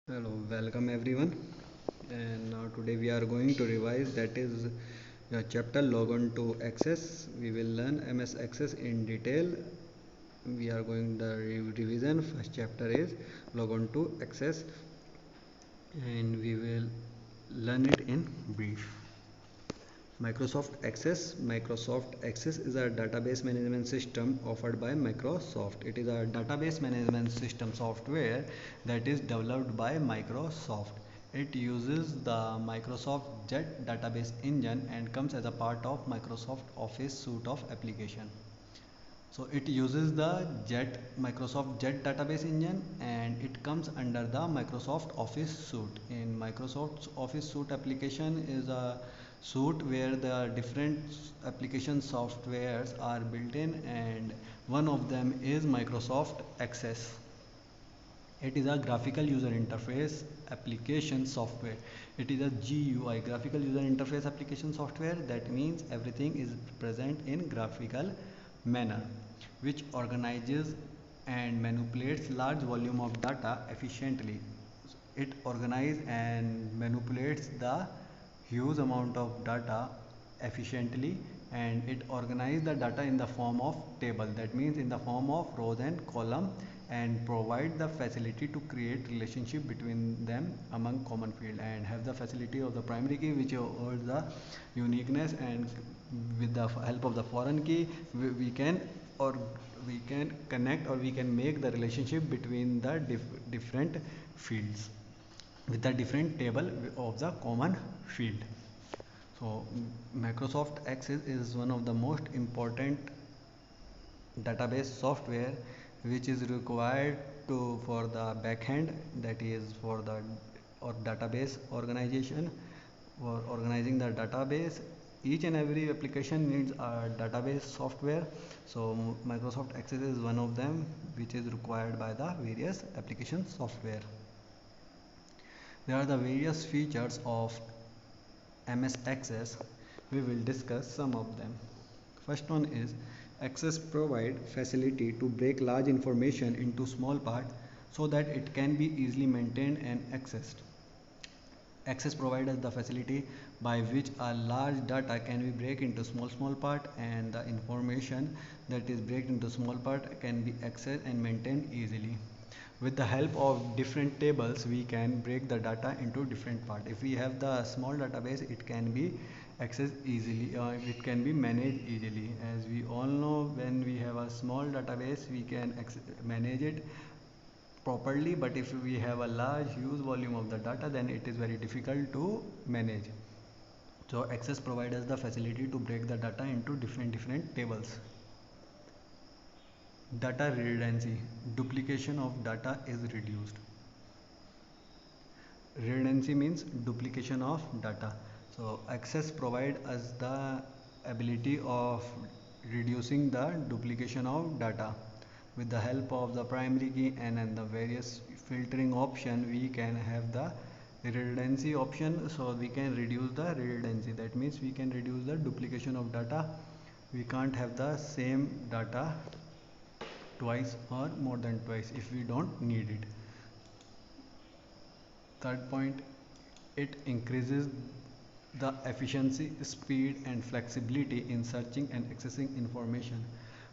Hello, welcome everyone. And now today we are going to revise that is chapter Logon to Access. We will learn MS Access in detail. We are going the revision. First chapter is Logon to Access, and we will learn it in brief. Microsoft Access is a database management system offered by Microsoft. It is a database management system software that is developed by Microsoft. It uses the Microsoft Jet database engine and comes as a part of Microsoft Office suite of application. So it uses the Microsoft Jet database engine, and it comes under the Microsoft Office suite. In Microsoft Office suite application is a suite where the different application softwares are built in, and one of them is Microsoft Access. It is a graphical user interface application software. It is a GUI, graphical user interface application software. That means everything is present in graphical manner, which organizes and manipulates large volume of data efficiently. It organizes and manipulates the huge amount of data efficiently, and it organizes the data in the form of table, that means in the form of rows and column, and provide the facility to create relationship between them among common field, and have the facility of the primary key which holds the uniqueness, and with the help of the foreign key we can or we can connect, or we can make the relationship between the different fields with the different table of the common field. So Microsoft Access is one of the most important database software which is required to for the backend, that is for the or database organization, for organizing the database. Each and every application needs a database software, so Microsoft Access is one of them which is required by the various application software. There are the various features of MS Access. We will discuss some of them. First one is Access provide facility to break large information into small parts so that it can be easily maintained and accessed. Access provides the facility by which a large data can be break into small part, and the information that is break into small part can be accessed and maintained easily. With the help of different tables we can break the data into different parts. If we have the small database, it can be accessed easily, it can be managed easily. As we all know, when we have a small database we can manage it properly, but if we have a large huge volume of the data, then it is very difficult to manage. So Access provides us the facility to break the data into different tables. Data redundancy, duplication of data is reduced. Redundancy means duplication of data. So Access provide us the ability of reducing the duplication of data. With the help of the primary key and the various filtering option, we can have the redundancy option, so we can reduce the redundancy. That means we can reduce the duplication of data. We can't have the same data twice or more than twice if we don't need it. Third point, it increases the efficiency, speed and flexibility in searching and accessing information.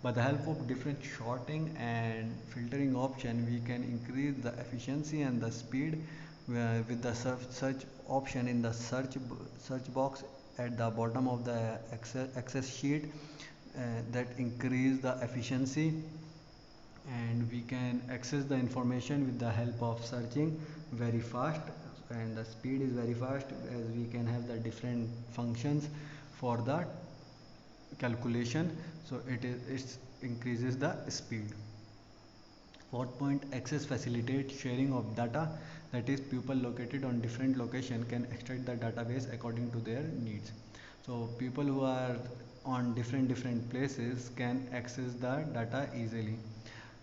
By the help of different sorting and filtering option, we can increase the efficiency and the speed with the search option in the search box at the bottom of the access sheet, that increase the efficiency, and we can access the information with the help of searching very fast, and the speed is very fast, as we can have the different functions for the calculation, so it increases the speed. Fourth point, Access facilitates sharing of data, that is people located on different location can extract the database according to their needs. So people who are on different places can access the data easily,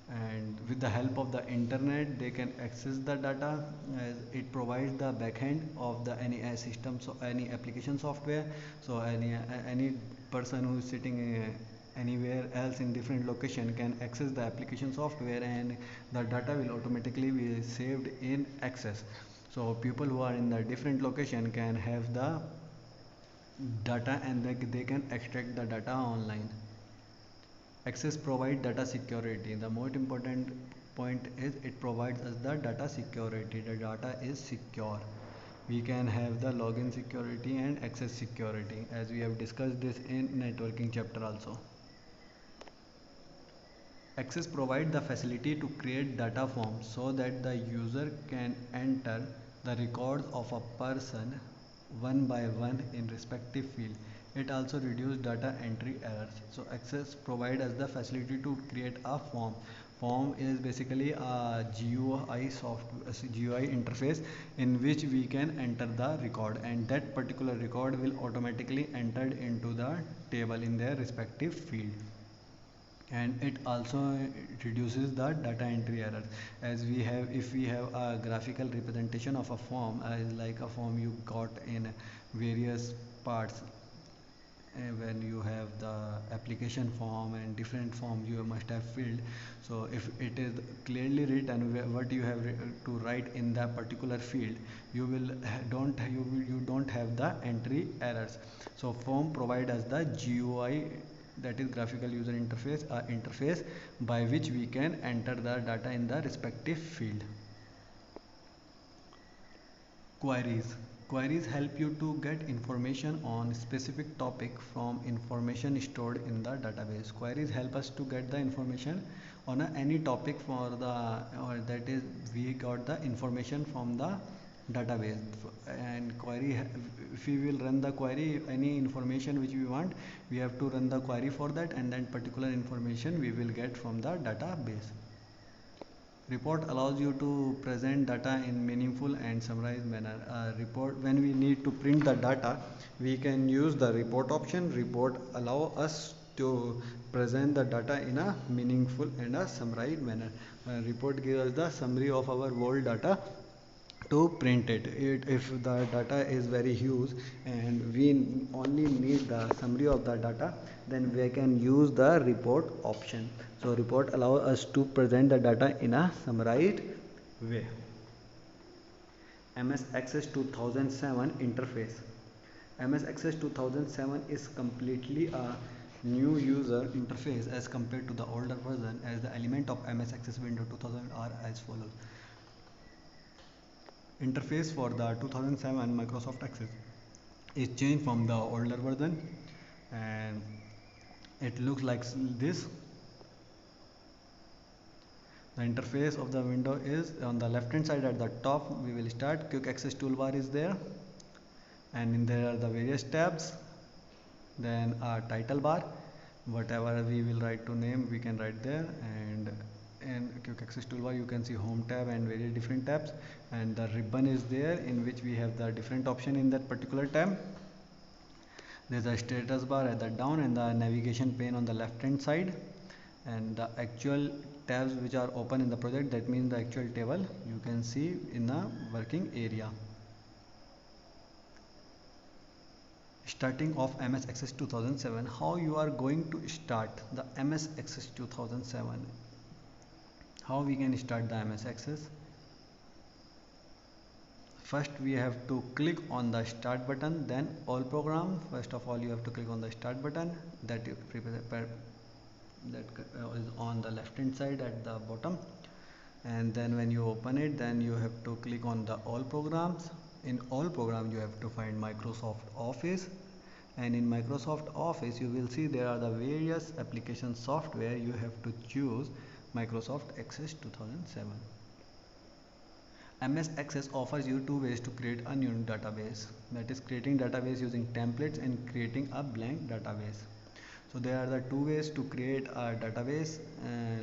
and with the help of the internet they can access the data, as it provides the backend of the any system, so any application software. So any person who is sitting anywhere else in different location can access the application software, and the data will automatically be saved in access. So people who are in the different location can have the data, and they can extract the data online. Access provide data security. The most important point is it provides us the data security. The data is secure. We can have the login security and access security, as we have discussed this in networking chapter also. Access provide the facility to create data forms so that the user can enter the records of a person one by one in respective field. It also reduces data entry errors. So access provide us the facility to create a form. Form is basically a GUI interface in which we can enter the record, and that particular record will automatically entered into the table in their respective field. And it also reduces the data entry errors, as we have, if we have a graphical representation of a form, like a form you got in various parts, when you have the application form and different forms you must have filled. So if it is clearly written what you have to write in that particular field, you will you don't have the entry errors. So form provide us the GUI, that is graphical user interface, interface by which we can enter the data in the respective field. Queries. Queries help you to get information on specific topic from information stored in the database. Queries help us to get the information on any topic for the, or that is we got the information from the database. And query, if we will run the query, any information which we want, we have to run the query for that, and then particular information we will get from the database. Report allows you to present data in meaningful and summarized manner. Report, when we need to print the data, we can use the report option. Report allow us to present the data in a meaningful and a summarized manner. Report gives us the summary of our whole data to print it. If the data is very huge and we only need the summary of the data, then we can use the report option. So report allows us to present the data in a summarized way. MS Access 2007 interface. MS Access 2007 is completely a new user interface as compared to the older version, as the element of MS Access Windows 2000 are as follows. Interface for the 2007 Microsoft Access is changed from the older version, and it looks like this. The interface of the window is on the left hand side. At the top we will start quick access toolbar is there, and in there are the various tabs, then a title bar, whatever we will write to name we can write there, and in quick access toolbar you can see home tab and various different tabs, and the ribbon is there in which we have the different option in that particular tab. There's a status bar at the down and the navigation pane on the left hand side, and the actual tabs which are open in the project, that means the actual table you can see in the working area. Starting of MS Access 2007. How you are going to start the MS Access 2007? How we can start the MS Access? First we have to click on the start button, then all program. First of all you have to click on the start button, that is on the left hand side at the bottom, and then when you open it, then you have to click on the all programs. In all program you have to find Microsoft Office, and in Microsoft Office you will see there are the various application software. You have to choose Microsoft Access 2007. MS Access offers you two ways to create a new database, that is creating database using templates and creating a blank database. So there are the two ways to create a database.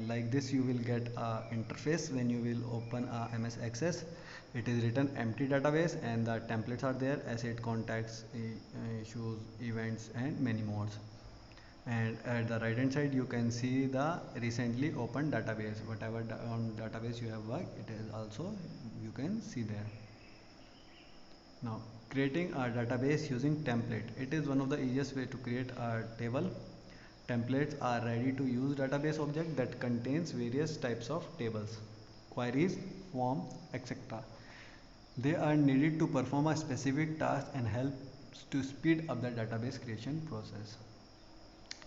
Like this you will get a interface when you will open a MS Access. It is written empty database, and the templates are there: asset, contacts, issues, events, and many more. And at the right hand side you can see the recently opened database. Whatever database you have worked, it is also you can see there. Now creating a database using template. It is one of the easiest way to create a table. Templates are ready to use database object that contains various types of tables, queries, forms, etc. They are needed to perform a specific task and help to speed up the database creation process.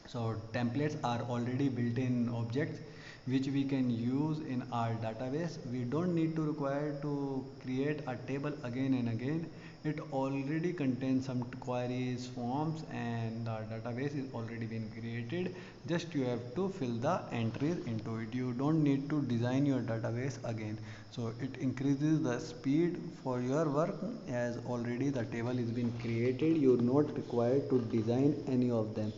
So templates are already built-in objects which we can use in our database. We don't need to require to create a table again and again. It already contains some queries, forms, and the database is already been created. Just you have to fill the entries into it. You don't need to design your database again. So it increases the speed for your work as already the table is been created. You're not required to design any of them,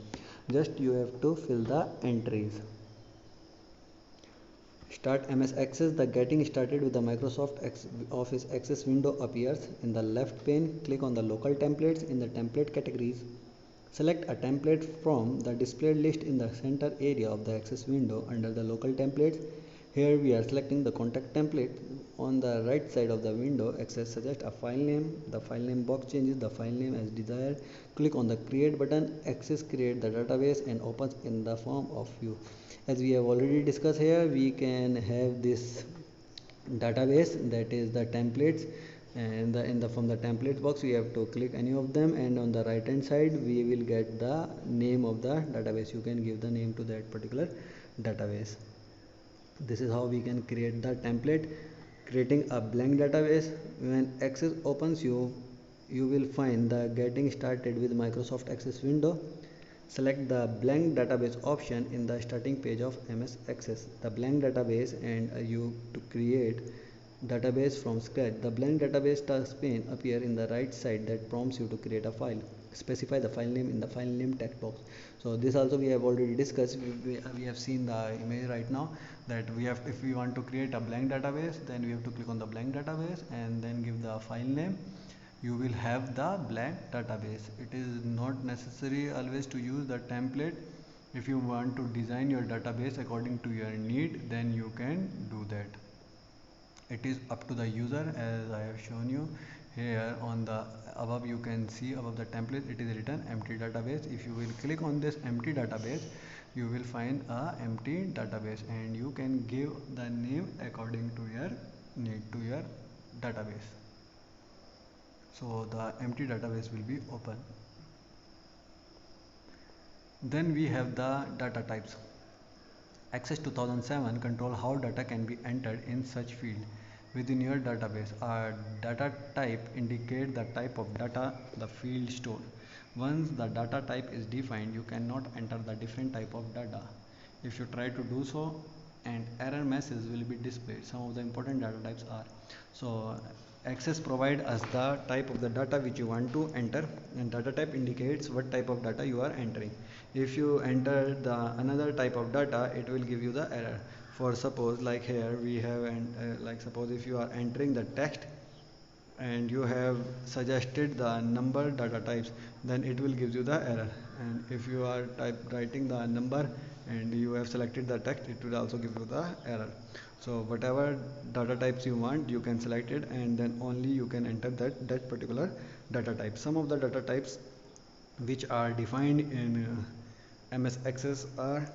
just you have to fill the entries. Start MS Access. The getting started with the Microsoft Office Access window appears. In the left pane, click on the local templates. In the template categories, select a template from the displayed list in the center area of the Access window. Under the local templates, here we are selecting the contact template. On the right side of the window, Access suggests a file name. The file name box changes the file name as desired. Click on the create button. Access create the database and opens in the form of view. As we have already discussed here, we can have this database, that is the templates, and from the template box we have to click any of them, and on the right hand side we will get the name of the database. You can give the name to that particular database. This is how we can create the template. Creating a blank database. When Access opens, you will find the getting started with Microsoft Access window. Select the blank database option in the starting page of MS Access. The blank database and you to create database from scratch. The blank database task pane appear in the right side that prompts you to create a file. Specify the file name in the file name text box. So this also we have already discussed. We have seen the image right now, that we have, if we want to create a blank database, then we have to click on the blank database and then give the file name. You will have the blank database. It is not necessary always to use the template. If you want to design your database according to your need, then you can do that. It is up to the user, as I have shown you here. On the above you can see above the template it is written empty database. If you will click on this empty database, you will find a empty database and you can give the name according to your need to your database. So the empty database will be open. Then we have the data types. Access 2007 control how data can be entered in such field within your database. A data type indicate the type of data the field store. Once the data type is defined, you cannot enter the different type of data. If you try to do so, an error message will be displayed. Some of the important data types are, so Access provide us the type of the data which you want to enter, and data type indicates what type of data you are entering. If you enter the another type of data, it will give you the error. For suppose like here we have, and like suppose if you are entering the text and you have suggested the number data types, then it will give you the error. And if you are writing the number and you have selected the text, it will also give you the error. So whatever data types you want, you can select it, and then only you can enter that particular data type. Some of the data types which are defined in MS Access are: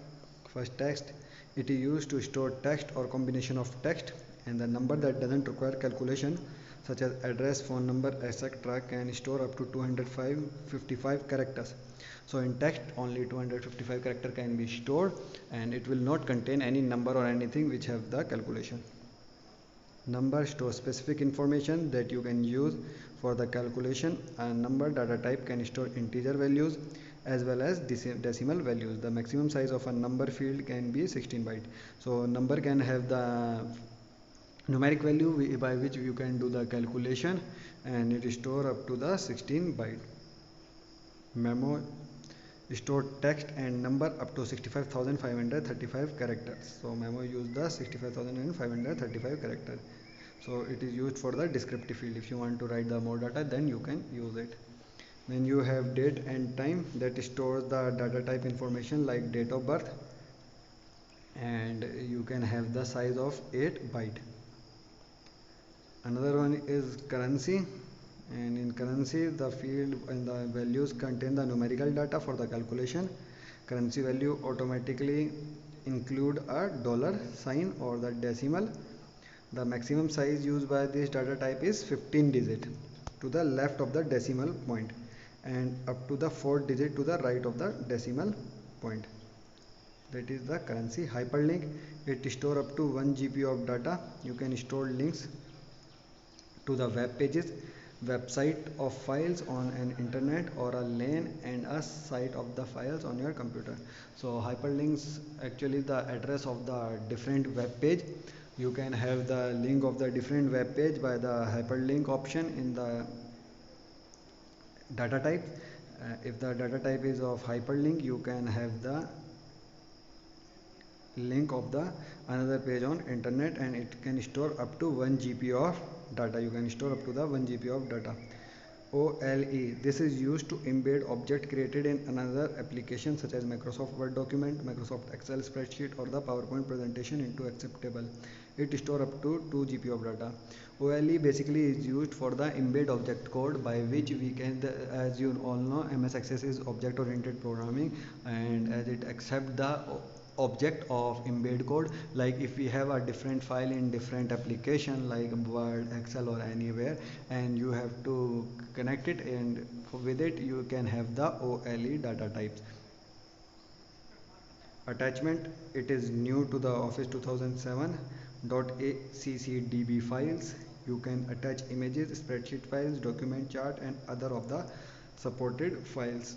first, text. It is used to store text or combination of text, and the number that doesn't require calculation, such as address, phone number, etc., can store up to 255 characters. So in text only 255 character can be stored, and it will not contain any number or anything which have the calculation. Number stores specific information that you can use for the calculation. A number data type can store integer values as well as decimal values. The maximum size of a number field can be 16 byte. So number can have the numeric value by which you can do the calculation, and it is stored up to the 16 byte. Memo store text and number up to 65,535 characters. So memo use the 65,535 characters. So it is used for the descriptive field. If you want to write the more data, then you can use it. Then you have date and time, that stores the data type information like date of birth, and you can have the size of 8 byte. Another one is currency, and in currency the field and the values contain the numerical data for the calculation. Currency value automatically include a dollar sign or the decimal. The maximum size used by this data type is 15 digit to the left of the decimal point and up to the 4 digit to the right of the decimal point. That is the currency. Hyperlink, it store up to 1 GB of data. You can store links to the web pages, website of files on an internet, or a LAN and a site of the files on your computer. So hyperlinks actually the address of the different web page. You can have the link of the different web page by the hyperlink option in the data type. If the data type is of hyperlink, you can have the link of the another page on internet, and it can store up to 1 GB of data. You can store up to the 1 GB of data. OLE, this is used to embed object created in another application such as Microsoft Word document, Microsoft Excel spreadsheet, or the PowerPoint presentation into acceptable. It store up to 2 GB of data. OLE basically is used for the embed object code, by which we can, as you all know, MS Access is object oriented programming, and as it accept the object of embed code. Like if we have a different file in different application like Word, Excel, or anywhere, and you have to connect it, and with it you can have the OLE data types. Attachment, it is new to the Office 2007 .accdb files. You can attach images, spreadsheet files, document chart, and other of the supported files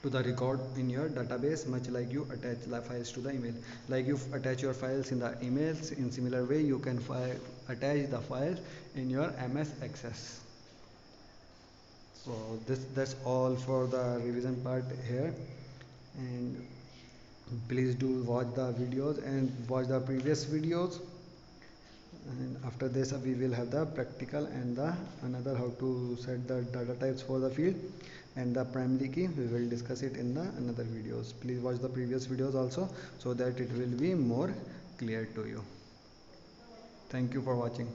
to the record in your database, much like you attach the files to the email. Like you attach your files in the emails, in similar way you can attach the files in your MS Access. So that's all for the revision part here, and please do watch the videos and watch the previous videos, and after this we will have the practical and the another how to set the data types for the field and the primary key. We will discuss it in the another videos. Please watch the previous videos also, so that it will be more clear to you. Thank you for watching.